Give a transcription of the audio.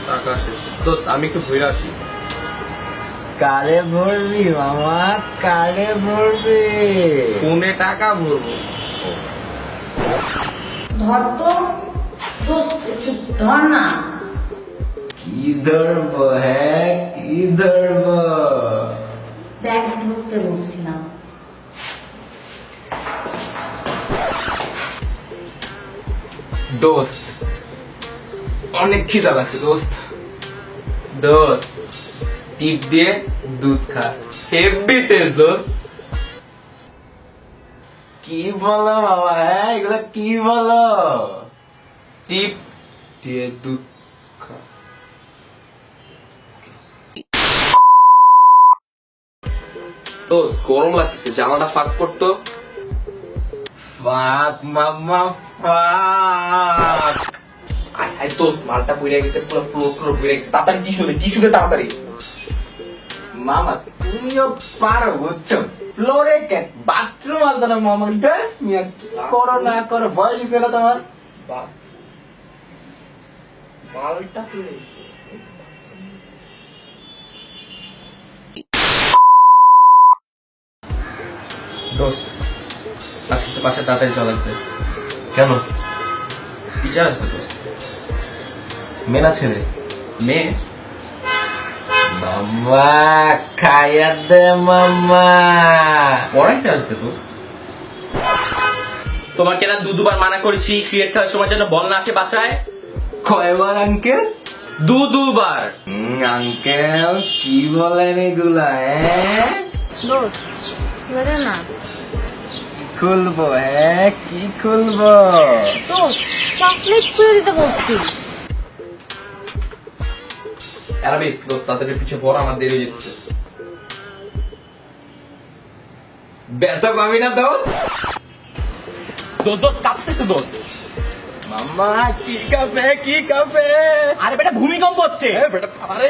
টাকা শেষ। দোস্ত আমি একটু ঘুরে আসি। কারে ভরবি মামা, কারে ভরবি? ফোনে টাকা ভরবো। ধর তো দোস্ত, একটু ধর না। কি ধরবো? হ্যাঁ কি ধরবো? দেখ ধরতে বলছিলাম। দোস্ত অনেক খিদা লাগছে দোস্ত। দোস্ত টিপ দিয়ে দুধ খা, হেভি টেস্ট দোস্ত। কি বলো বাবা? হ্যাঁ এগুলা কি বলো? টিপ দিয়ে দুধ খা। দোস্ত গরম লাগতেছে, জামাটা ফাঁক করতো। ফাক মামা ফাক। আই দোস্ত মালটা পুড়ে গেছে, পুরো ফ্লোর পুড়ে গেছে। তাড়াতাড়ি টিস্যু দে তাড়াতাড়ি। মামা তুমিও পারো বুঝছো? ফ্লোরে কে বাথরুম আছে না মামা? মিয়া কি করো না করো, বয়স হয়েছে না তোমার? মালটা পুড়ে গেছে। দোস্ত আজকে বাসা তাড়াতাড়ি চলে আসবে। কেন? টিচার আসবে দোস্ত। মেনা ছেলে মেয়ে মামা খাইয়া দে মামা। পড়াইতে আসবে দোস্ত। তোমাকে না দুবার মানা করেছি ক্রিকেট খেলার সময় যেন বল না আসে বাসায়। কয়বার আঙ্কেল? দুবার। আঙ্কেল কি বলেন এগুলা? হ্যাঁ দোস্ত ধরে না। খুলবো? হ্যাঁ কি খুলবো? দোস্ত চকলেট খুলে দিতে বলছি। আরবি দোস্ত তাড়াতাড়ি পিছে পড়, আমার দেরি হয়ে যেতেছে। ব্যথা পাবি না দোস্ত? দোস্ত কাঁপতেছে দোস্ত। মামা কি কাঁপে কি কাঁপে? আরে বেটা ভূমিকম্প হচ্ছে। বেটা আরে